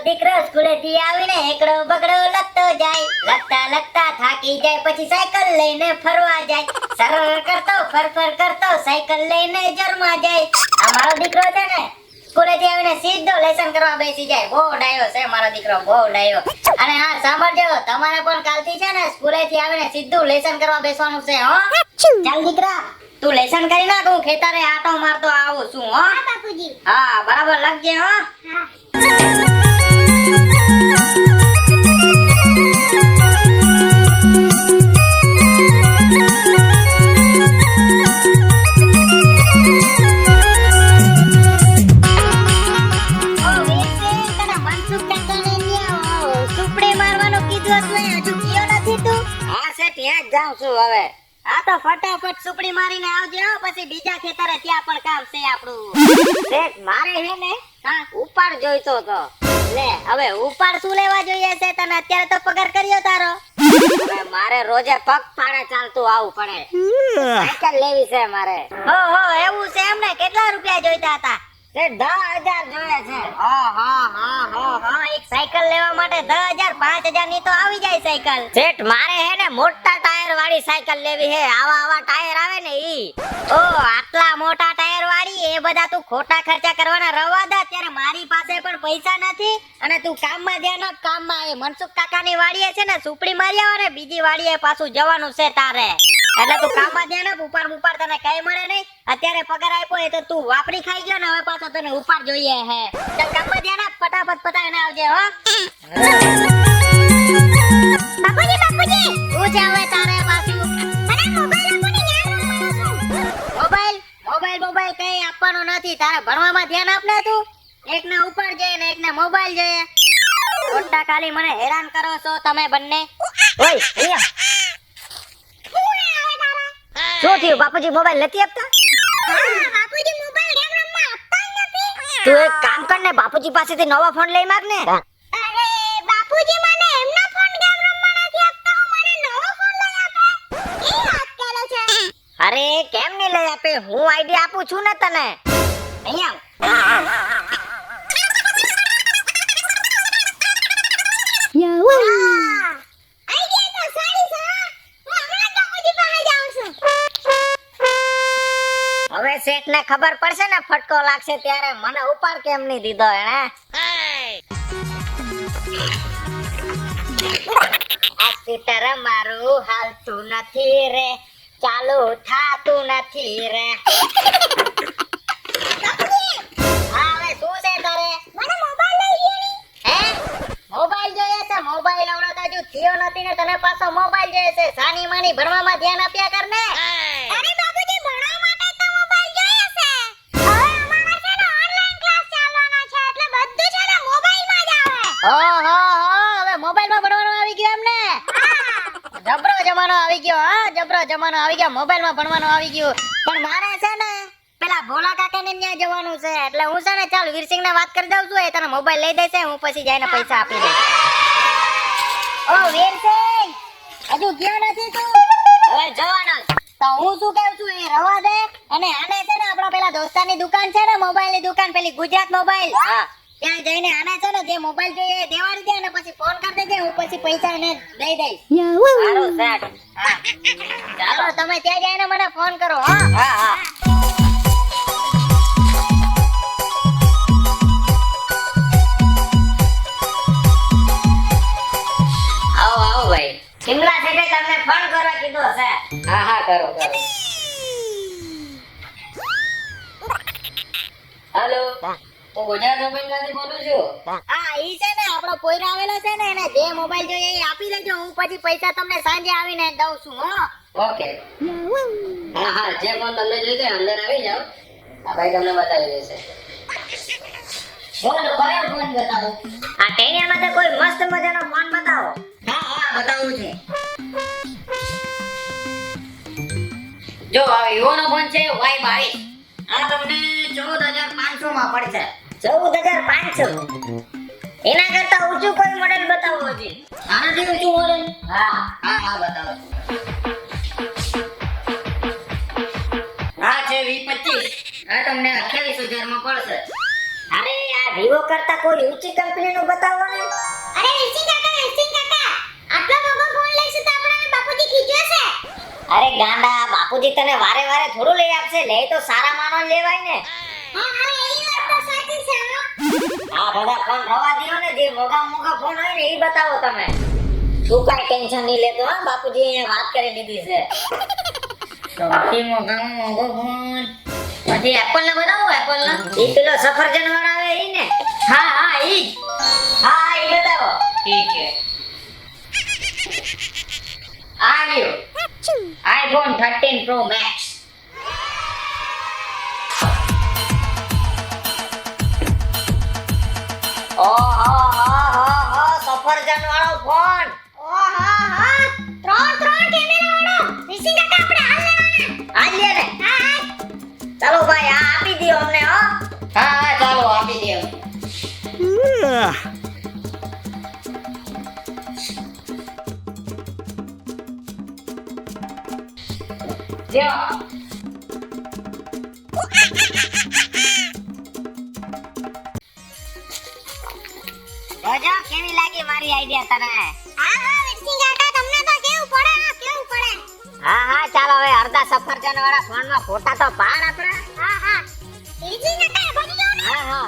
દીકરો સ્કૂલેથી આવીને એકડો બગડો લખતો જાય, લખતા લખતા થાકી જાય પછી સાયકલ લઈને ફરવા જાય, સરળ કરતો ફરફર કરતો સાયકલ લઈને જરમાં જાય. આ મારો દીકરો છે ને સ્કૂલેથી આવીને સીધો લેસન કરવા બેસી જાય. બહુ ડાયો છે મારો દીકરો, બહુ ડાયો. અને હા સાંભળજો, તમારે પણ કાલથી છે ને સ્કૂલેથી આવીને સીધું લેસન કરવા બેસવાનું છે હો. ચાલ દીકરા તું લેસન કરી નાખ, હું ખેતરે આટો મારતો આવું છું હો. હા બાપુજી. હા બરાબર લખજે હો. જાઉં છું હવે. આ તો ફટાફટ સુપડી મારીને આવજે હો, પછી બીજા ખેતરે ત્યાં પણ કામ છે આપણું. શેઠ મારે હે ને હા ઉપાડ જોઈતો તો. લે હવે ઉપાડ શું લેવા જોઈએ છે તને? અત્યારે તો પગાર કર્યો તારો. હવે મારે રોજે પગ પાડે ચાલતું આવવું પડે. સાયકલ લેવી છે મારે. હો એવું છે એમ ને? કેટલા રૂપિયા જોઈતા હતા? શેઠ 10,000 જોઈએ છે. હા એક સાયકલ લેવા માટે 10,000 5,000 ની તો આવી જાય સાયકલ. શેઠ મારે હે ને મોટા ટાયર વાળી સાયકલ લેવી હે. આવા ટાયર આવે ને ઈ. ઓ આટલા મોટા ટાયર વાળી, એ બધા તું ખોટા ખર્ચા કરવાના રવા દે. ત્યારે મારી પાસે પણ પૈસા નથી અને તું કામમાં ધ્યાન આપ. કામમાં એ મનસુખ કાકાની વાડીએ છે ને સુપડી મારી આવે ને બીજી વાડીએ પાછું જવાનું છે તારે. એટલે તું કામમાં ધ્યાન આપ. ઉપર તને કઈ મળે નહીં. અત્યારે પગાર આપ્યો એ તો તું વાપરી ખાઈ ગયો ને, હવે પાછો તને ઉપર જોઈએ હે. ચાલ કામમાં ધ્યાન આપ, ફટાફટ પતાવીને આવજે હો. બાપુજી શું છે હવે તારે પાછું? મને મોબાઈલ કઈ આપવાનો નથી. તારે ભણવામાં ધ્યાન આપ ને તું. એકને ઉપર જોઈએ ને એકને મોબાઈલ જોઈએ. ખોટા ખાલી મને હેરાન કરો છો તમે બંને. ઓય અહીંયા શું થયું? બાપુજી મોબાઈલ નથી આપતા? બાપુજી મોબાઈલ ગેમ રમવા આપતા નથી. તું એક કામ કર ને, બાપુજી પાસેથી નવો ફોન લઈ માંગ ને. અરે બાપુજી મને એમનો ફોન ગેમ રમવા નથી આપતા, મને નવો ફોન લઈ આપે. એ વાત કરે છે. અરે કેમ નહીં લઈ આપે? હું આઈડિયા આપું છું ને તને. અહીંયા હવે શેઠ ને ખબર પડશે ને ફટકો લાગશે ત્યારે મને ઉપાડ કેમ નહીં દીધો એને? આ સ્કૂટર મારું હાલતું નથી રે, ચાલુ થાતું નથી રે. હા હવે શું છે તારે? મને મોબાઈલ લઈ ગયો. હે મોબાઈલ જોઈએ છે? મોબાઈલ આવડો તો હજુ થયો નથી ને તને પાછો મોબાઈલ જોઈએ છે? સાની માની ભણવામાં ધ્યાન આપ્યા કર ને. અરે બાપુજી ભણવા માટે તો મોબાઈલ જોઈએ છે. હવે અમારે છે ને ઓનલાઈન ક્લાસ ચાલવાના છે એટલે બધું છે ને મોબાઈલમાં જ આવે. હવે મોબાઈલમાં ભણવાનું આવી ગયું એમ ને? જબરો જમાનો આવી ગયો. હા જબરો જમાનો આવી ગયો, મોબાઈલમાં ભણવાનું આવી ગયું. પણ મારે છે ને પેલા ભોલા કાકાને ત્યાં જવાનું છે એટલે હું છે ને ચાલ વીરસિંહ ને વાત કરી દઉં છું. એ તને મોબાઈલ લઈ દેશે, હું પછી જઈને પૈસા આપી દઈશ. ઓ વીરસિંહ હજુ ગયો નથી તું? હવે જવાનો તો હું શું કહું છું એ રવા દે. અને આને છે ને આપણા પેલા દોસ્તારની દુકાન છે ને મોબાઈલની દુકાન, પેલી ગુજરાત મોબાઈલ, હા ત્યાં જઈને આને છે ને જે મોબાઈલ જોઈએ દેવાની દે અને પછી ફોન કરી દેજે, હું પછી પૈસા એને દઈ દઈશ. સારું સેટ. હા ચાલો તમે ત્યાં જઈને મને ફોન કરો. હા આવો ભાઈ. શિમલા থেকে તમને ફોન કરવા કીધો છે. હા કરો. હેલો હું ગુજરાત મોબાઈલમાંથી બોલું છું. હા ઈ છે ને આપણો પોઈરો આવેલો છે ને, એને જે મોબાઈલ જોઈએ એ આપી દેજો, હું પછી પૈસા તમને સાંજે આવીને દઉં છું હો. ઓકે. હા જે ફોન તમને જોઈતો અંદર આવી જાઓ, આ ભાઈ તમને બતાવી દેશે. બોલો કયો ફોન બતાવો? આ ટેનિયામાં તો કોઈ મસ્ત મજાનો ફોન બતાવો. હા બતાવું છે. જો આ વિવોનો ફોન છે Y22. આ તમને 14,500 માં પડશે. 14,500? એના કરતા ઊંચું કોઈ મોડેલ બતાવો હજી. આનાથી ઊંચું મોડેલ? હા બતાવો. આ છે V25. આ તમને 28,000 માં પડશે. અરે આ વિવો કરતા કોઈ ઊંચી કંપનીનું બતાવો ને. અરે વિરસિંગ કાકા આટલો મોંઘો ફોન લઈશું તો આપણાને બાપુજી ખીજવાશે. અરે ગાંડા, બાપુજી તને વારે વારે થોડું લઈ આપશે. લે તો સારા માનો લેવાય ને. હા એ વાત તો સાચી છે હો. આ બધા ફોન રવા દ્યો ને, જે મોગા ફોન હોય ને એ બતાવો તમે. તું કાઈ ટેન્શન નહીં લેતો હા, બાપુજી અહીંયા વાત કરી લીધી છે. સૌથી મોગો ફોન પછી એપલ ને બતાવો. એપલ ને ઈ પેલો સફરજન વાળો આવે ઈ ને. હા ઈ જ. હા ઈ બતાવો. ઠીક છે. આ લ્યો આઈફોન 13 પ્રો મેક્સ. ઓહો સફરજન વાળો ફોન. ત્રણ કેમેરા વાળો. વિરસિંગ કાકા આપણે હાલ લેવાના. આ લે ને. હા ચાલો ભાઈ, આ આપી દયો અમને હો. હા ચાલો આપી દયો. લ્યો. જોજો કેવી લાગી મારી આઈડિયા તને. હા વિરસિંગ કાકા તમને તો કેવું પડે. હા ચાલો હવે અડધા સફરજન વાળા ફોન માં ફોટા તો પાડ આપણે. હા વિરસિંગ કાકા બની જાવ ને. હા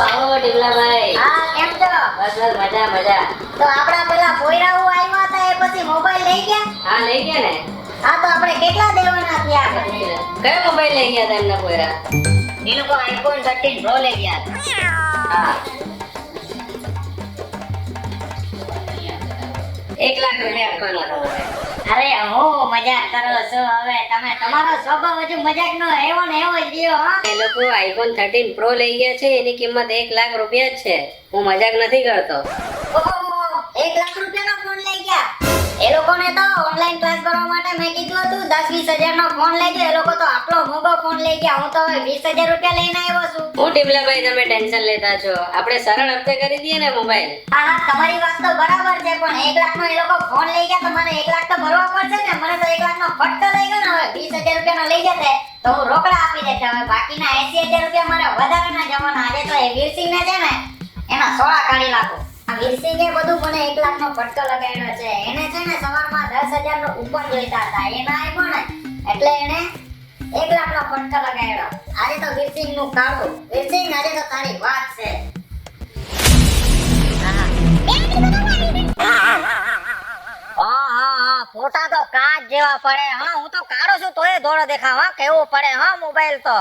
આવો ઢીલાભાઈ. હા કેમ છો? બસ મજા. તો આપડા પેલા પોયરાઓ આવ્યા હતા એ પછી મોબાઈલ લઈ ગયા? હા લઈ ગયા ને. હા તો આપણે કેટલા દેવાના થયા? કયો મોબાઈલ લઈ ગયા હતા એમના પોયરા? એ લોકો આઈફોન 13 પ્રો લઈ ગયા હતા. હા 1 લાખ રૂપિયા આપવાના. અરે હું મજાક કરો છો. હવે તમે તમારો સ્વભાવ હજુ મજાકનો એવો ને એવો જ રહ્યો હો. એ લોકો આઈફોન 13 પ્રો લઈ ગયા છે, એની કિંમત 1 લાખ રૂપિયા જ છે. હું મજાક નથી કરતો. ઓહો 1 લાખ રૂપિયાનો ફોન લઈ ગયા. એ લોકોને તો ઓનલાઈન ક્લાસ કરવા માટે મેં કીધું હતું 10-20 હજારનો ફોન લેજો. એ લોકો તો આટલો મોંઘો ફોન લઈ ગયા. હું તો હવે 20,000 રૂપિયા લઈને આવ્યો છું. હું ટીમલાભાઈ, તમે ટેન્શન લેતા છો. આપણે સરળ હપ્તે કરી દઈએ ને મોબાઈલ. હા તમારી વાત તો બરાબર છે, પણ 1 લાખનો એ લોકો ફોન લઈ ગયા તો મને 1 લાખ તો ભરવા પડશે ને. મને તો 1 લાખનો ફટકો લઈ ગયો ને. હવે 20,000 રૂપિયાનો લઈ જતે તો હું રોકડા આપી દેતા. હવે બાકીના 80,000 રૂપિયા મારે વધારાના જવાના. આજે તો એ વીરસિંહને છે ને એના સોળા કાઢી નાખો. આ વીરસિંહે બધું મને 1 લાખનો ફટકો લગાડ્યો છે. એને છે ને સવારમાં 10,000 નો ઉપર જોઈતા હતા. એના આવ્યો ને એટલે એને 1 લાખનો ફટકો લગાડ્યો. આજે તો વીરસિંહનું કાઢું. વીરસિંહ આજે તો તારી વાત છે. હા ફોટા તો કાચ જેવા પડે. હા હું તો કાઢો છું તોય ધોળો દેખાવ. હા કેવું પડે હા મોબાઈલ તો.